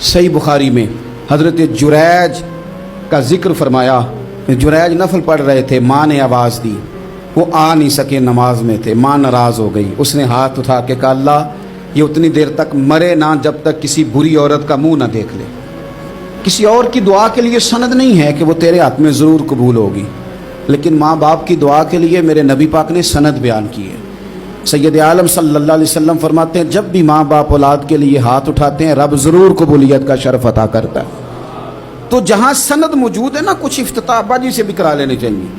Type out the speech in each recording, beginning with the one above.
सही बुखारी में हज़रत जुरैज का जिक्र फरमाया। जुरैज नफल पढ़ रहे थे, माँ ने आवाज़ दी, वो आ नहीं सके, नमाज में थे, माँ नाराज़ हो गई। उसने हाथ उठा के कहा, अल्लाह ये उतनी देर तक मरे ना जब तक किसी बुरी औरत का मुंह ना देख ले। किसी और की दुआ के लिए सनद नहीं है कि वो तेरे हाथ में ज़रूर कबूल होगी, लेकिन माँ बाप की दुआ के लिए मेरे नबी पाक ने सनद बयान की है। सैयद आलम सल्लल्लाहु अलैहि वसल्लम फरमाते हैं, जब भी माँ बाप औलाद के लिए हाथ उठाते हैं रब ज़रूर कबूलियत का शर्फ अता करता है। तो जहाँ सनद मौजूद है ना, कुछ इफ्तिताह अब्बा जी से भी करा लेनी चाहिए।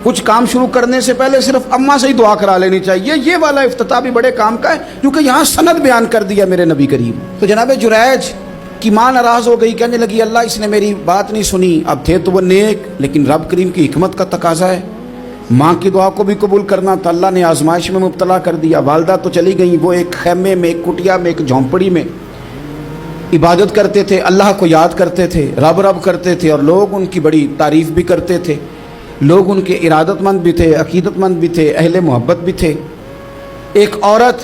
कुछ काम शुरू करने से पहले सिर्फ अम्मा से ही दुआ करा लेनी चाहिए। ये वाला इफ्तिताह भी बड़े काम का है, क्योंकि यहाँ सनद बयान कर दिया मेरे नबी करीम। तो जनाब जुरैज की माँ नाराज़ हो गई, कहने लगी, अल्लाह इसने मेरी बात नहीं सुनी। अब थे तो वो नेक, लेकिन रब करीम की हिकमत का तकाजा है, माँ की दुआ को भी कबूल करना था। अल्लाह ने आजमाइश में मुब्तला कर दिया। वालदा तो चली गई, वो एक खैमे में, एक कुटिया में, एक झोंपड़ी में इबादत करते थे, अल्लाह को याद करते थे, रब रब करते थे, और लोग उनकी बड़ी तारीफ़ भी करते थे। लोग उनके इरादतमंद भी थे, अकीदतमंद भी थे, अहले मोहब्बत भी थे। एक औरत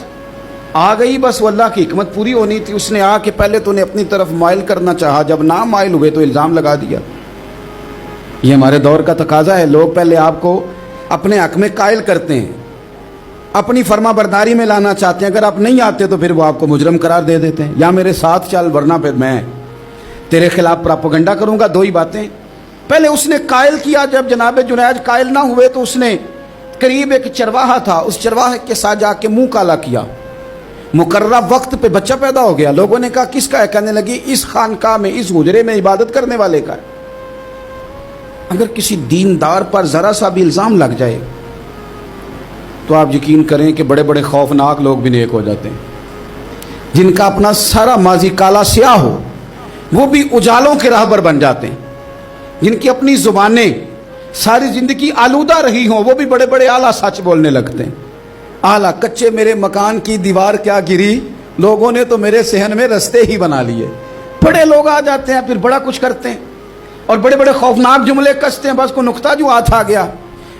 आ गई, बस वो अल्लाह की हिकमत पूरी होनी थी। उसने आके पहले तो उन्हें अपनी तरफ माइल करना चाहा, जब ना माइल हुए तो इल्ज़ाम लगा दिया। ये हमारे दौर का तकाजा है, लोग पहले आपको अपने हक में कायल करते हैं, अपनी फर्मा बरदारी में लाना चाहते हैं। अगर आप नहीं आते तो फिर वो आपको मुजरम करार दे देते हैं, या मेरे साथ चल वरना फिर मैं तेरे खिलाफ प्रोपेगेंडा करूंगा। दो ही बातें। पहले उसने कायल किया, जब जनाब जुनैज कायल ना हुए तो उसने करीब एक चरवाहा था, उस चरवाहे के साथ जाके मुंह काला किया। मुकर्रर वक्त पे बच्चा पैदा हो गया। लोगों ने कहा किसका है? कहने लगी इस खानका में, इस हुजरे में इबादत करने वाले का है। अगर किसी दीनदार पर जरा सा भी इल्ज़ाम लग जाए तो आप यकीन करें कि बड़े बड़े खौफनाक लोग भी नेक हो जाते हैं। जिनका अपना सारा माजी काला स्याह हो वो भी उजालों के राहबर बन जाते हैं। जिनकी अपनी जुबानें सारी जिंदगी आलूदा रही हों वो भी बड़े बड़े आला सच बोलने लगते हैं। आला कच्चे मेरे मकान की दीवार क्या गिरी, लोगों ने तो मेरे सहन में रस्ते ही बना लिए। बड़े लोग आ जाते हैं, फिर बड़ा कुछ करते हैं और बड़े बड़े खौफनाक जुमले कसते हैं। बस को नुक्ता जो हाथ आ गया,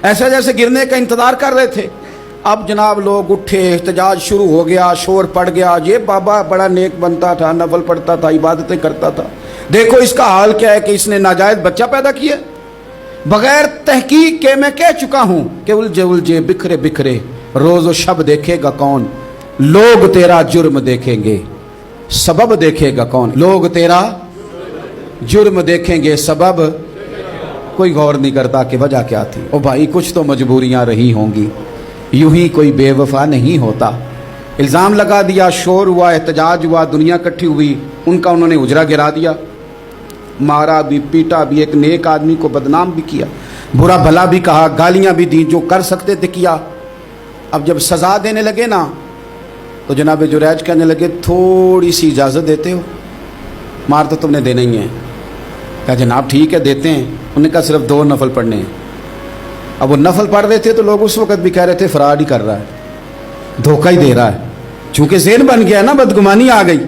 ऐसे जैसे गिरने का इंतजार कर रहे थे। अब जनाब लोग उठे, एहतजाज शुरू हो गया, शोर पड़ गया। ये बाबा बड़ा नेक बनता था, नफल पढ़ता था, इबादतें करता था, देखो इसका हाल क्या है कि इसने नाजायज बच्चा पैदा किया। बगैर तहकीक के मैं कह चुका हूं कि उलझे उलझे बिखरे बिखरे रोज शब देखेगा कौन, लोग तेरा जुर्म देखेंगे सबब देखेगा कौन। लोग तेरा जुर्म देखेंगे सबब कोई गौर नहीं करता कि वजह क्या थी। ओ भाई कुछ तो मजबूरियां रही होंगी, यूं ही कोई बेवफा नहीं होता। इल्ज़ाम लगा दिया, शोर हुआ, एहतजाज हुआ, दुनिया इकट्ठी हुई, उनका उन्होंने उजरा गिरा दिया, मारा भी, पीटा भी, एक नेक आदमी को बदनाम भी किया, बुरा भला भी कहा, गालियां भी दी, जो कर सकते थे किया। अब जब सजा देने लगे ना तो जनाब जुरैज कहने लगे थोड़ी सी इजाज़त देते हो, मार तो तुमने देना ही है। कहा जनाब ठीक है देते हैं। उन्होंने कहा सिर्फ 2 नफल पढ़ने हैं। अब वो नफल पढ़ रहे थे तो लोग उस वक्त भी कह रहे थे फराड ही कर रहा है, धोखा ही दे रहा है। चूंकि ज़हन बन गया ना, बदगुमानी आ गई।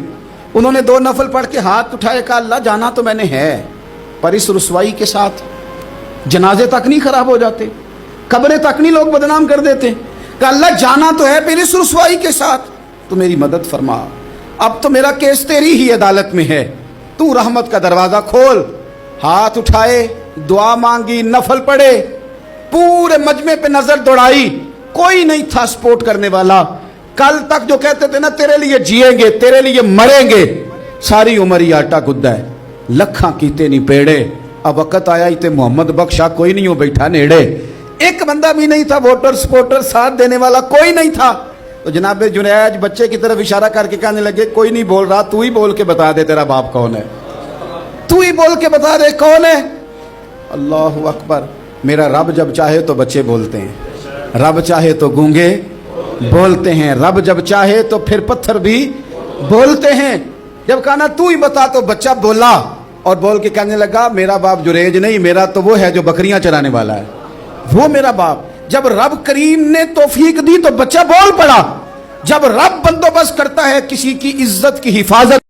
उन्होंने 2 नफल पढ़ के हाथ उठाए, कहा अल्लाह जाना तो मैंने है, पर इस रुसवाई के साथ जनाजे तक नहीं खराब हो जाते, कब्रें तक नहीं लोग बदनाम कर देते। कहा अल्लाह जाना तो है, फिर इस रुसवाई के साथ तो मेरी मदद फरमा। अब तो मेरा केस तेरी ही अदालत में है, तू रहमत का दरवाजा खोल। हाथ उठाए, दुआ मांगी, नफल पढ़े, पूरे मजमे पे नजर दौड़ाई, कोई नहीं था सपोर्ट करने वाला। कल तक जो कहते थे ना तेरे लिए जिएंगे, तेरे लिए मरेंगे, सारी उम्र ही आटा गुद्दा है, लखा कीते नहीं पेड़े। अब वक्त आया ही ते मोहम्मद बख्शा कोई नहीं हो बैठा नेड़े। एक बंदा भी नहीं था, वोटर सपोर्टर साथ देने वाला कोई नहीं था। तो जनाब जुनैज बच्चे की तरफ इशारा करके कहने लगे कोई नहीं बोल रहा, तू ही बोल के बता दे तेरा बाप कौन है, तू ही बोल के बता दे कौन है। अल्लाहु अकबर। मेरा रब जब चाहे तो बच्चे बोलते हैं, रब चाहे तो गूंगे बोलते हैं, रब जब चाहे तो फिर पत्थर भी बोलते हैं। जब कहा ना तू ही बता तो बच्चा बोला और बोल के कहने लगा मेरा बाप जुरैज नहीं, मेरा तो वो है जो बकरियां चराने वाला है, वो मेरा बाप। जब रब करीम ने तौफीक दी तो बच्चा बोल पड़ा। जब रब बंदोबस्त करता है किसी की इज्जत की हिफाजत